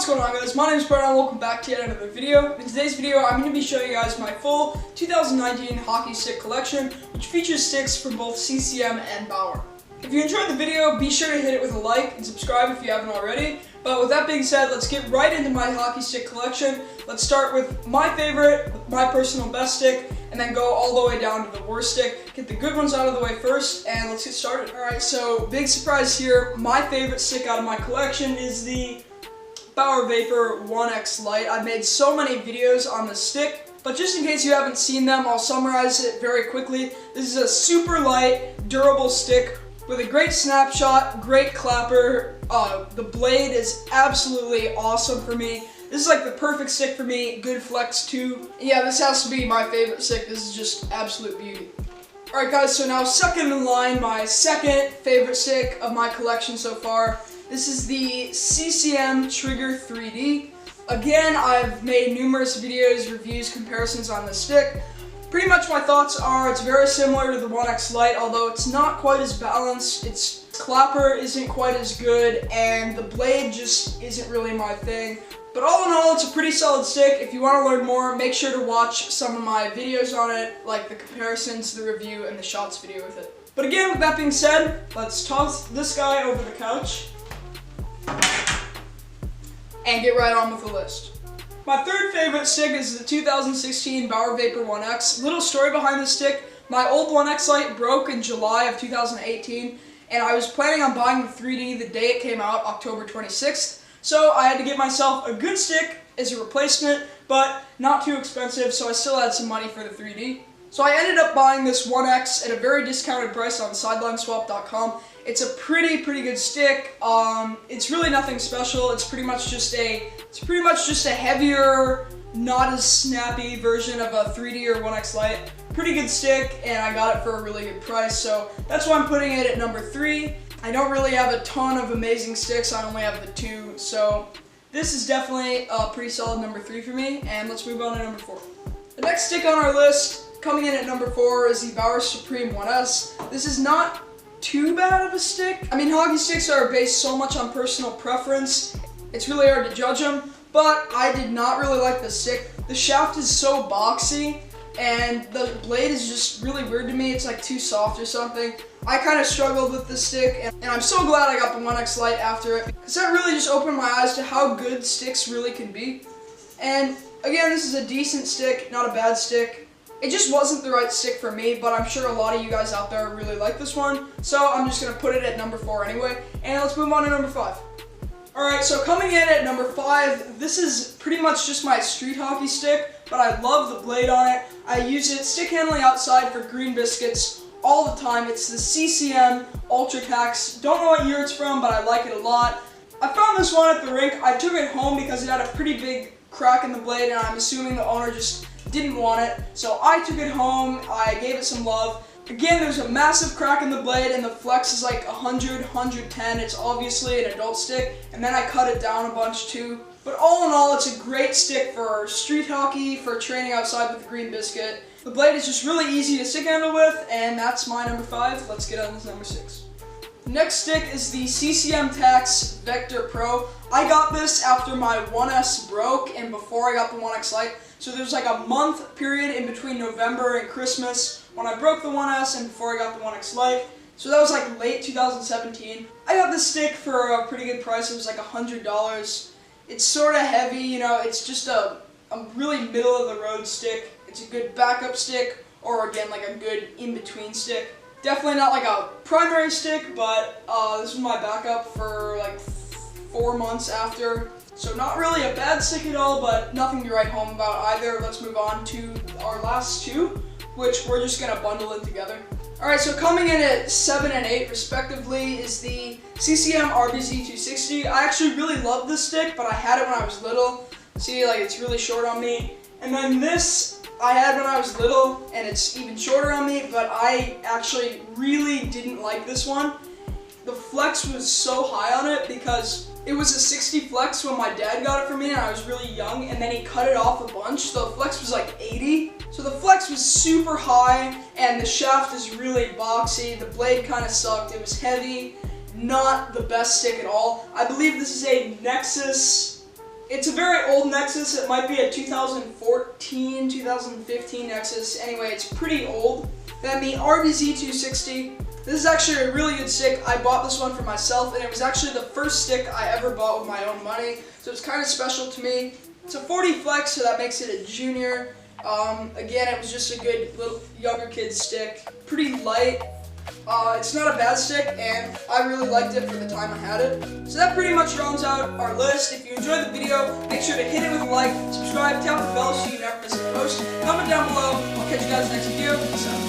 What's going on, guys? My name is Barrdown. Welcome back to yet another video. In today's video, I'm going to be showing you guys my full 2019 hockey stick collection, which features sticks from both CCM and Bauer. If you enjoyed the video, be sure to hit it with a like and subscribe if you haven't already. But with that being said, let's get right into my hockey stick collection. Let's start with my favorite, my personal best stick, and then go all the way down to the worst stick. Get the good ones out of the way first, and let's get started. Alright, so big surprise here. My favorite stick out of my collection is the Bauer Vapor 1X Lite. I've made so many videos on the stick, but just in case you haven't seen them, I'll summarize it very quickly. This is a super light, durable stick with a great snapshot, great clapper. The blade is absolutely awesome for me. This is like the perfect stick for me, good flex too. Yeah, this has to be my favorite stick. This is just absolute beauty. Alright guys, so now second in line, my second favorite stick of my collection so far. This is the CCM Trigger 3D. Again, I've made numerous videos, reviews, comparisons on this stick. Pretty much my thoughts are it's very similar to the 1X Lite, although it's not quite as balanced. Its clapper isn't quite as good, and the blade just isn't really my thing. But all in all, it's a pretty solid stick. If you want to learn more, make sure to watch some of my videos on it, like the comparisons, the review, and the shots video with it. But again, with that being said, let's toss this guy over the couch and get right on with the list. My third favorite stick is the 2016 Bauer Vapor 1X. Little story behind this stick. My old 1X Lite broke in July of 2018, and I was planning on buying the 3D the day it came out, October 26th. So I had to get myself a good stick as a replacement, but not too expensive, so I still had some money for the 3D. So I ended up buying this 1X at a very discounted price on sidelineswap.com. It's a pretty good stick. It's really nothing special. It's pretty much just a heavier, not as snappy version of a 3D or 1X Lite. Pretty good stick, and I got it for a really good price, so that's why I'm putting it at number 3. I don't really have a ton of amazing sticks. I only have the 2, so this is definitely a pretty solid number 3 for me, and let's move on to number 4. The next stick on our list, coming in at number 4, is the Bauer Supreme 1S. This is not too bad of a stick. I mean, hockey sticks are based so much on personal preference, it's really hard to judge them, but I did not really like the stick. The shaft is so boxy, and the blade is just really weird to me. It's like too soft or something. I kind of struggled with the stick, and I'm so glad I got the 1X Lite after it, because that really just opened my eyes to how good sticks really can be. And again, this is a decent stick, not a bad stick. It just wasn't the right stick for me, but I'm sure a lot of you guys out there really like this one, so I'm just going to put it at number 4 anyway, and let's move on to number 5. Alright, so coming in at number 5, this is pretty much just my street hockey stick, but I love the blade on it. I use it stick handling outside for green biscuits all the time. It's the CCM Ultra Flex. Don't know what year it's from, but I like it a lot. I found this one at the rink. I took it home because it had a pretty big crack in the blade, and I'm assuming the owner just didn't want it. So I took it home, I gave it some love. Again, there's a massive crack in the blade, and the flex is like 100, 110. It's obviously an adult stick, and then I cut it down a bunch too. But all in all, it's a great stick for street hockey, for training outside with the green biscuit. The blade is just really easy to stick handle with, and that's my number 5. Let's get on to number 6. Next stick is the CCM Tacks Vector Pro. I got this after my 1S broke and before I got the 1X Lite. So there's like a month period in between November and Christmas when I broke the 1S and before I got the 1X Lite. So that was like late 2017. I got this stick for a pretty good price. It was like $100. It's sort of heavy, you know, it's just a really middle of the road stick. It's a good backup stick, or again, like a good in-between stick. Definitely not like a primary stick, but this was my backup for like 4 months after. So not really a bad stick at all, but nothing to write home about either. Let's move on to our last 2, which we're just gonna bundle in together. Alright, so coming in at 7 and 8 respectively is the CCM RBZ 260. I actually really love this stick, but I had it when I was little. See, like it's really short on me. And then this I had when I was little, and it's even shorter on me, but I actually really didn't like this one. The flex was so high on it because it was a 60 flex when my dad got it for me and I was really young, and then he cut it off a bunch, so the flex was like 80. So the flex was super high, and the shaft is really boxy. The blade kind of sucked. It was heavy, not the best stick at all. I believe this is a Nexus It's a very old Nexus. It might be a 2014, 2015 Nexus. Anyway, it's pretty old. Then the RBZ260. This is actually a really good stick. I bought this one for myself, and it was actually the first stick I ever bought with my own money, so it's kind of special to me. It's a 40 flex, so that makes it a junior. Again, it was just a good little younger kid stick. Pretty light. It's not a bad stick, and I really liked it for the time I had it. So that pretty much rounds out our list. If you enjoyed the video, make sure to hit it with a like, subscribe, tap the bell so you never miss a post. Comment down below. I'll catch you guys next video. Peace out.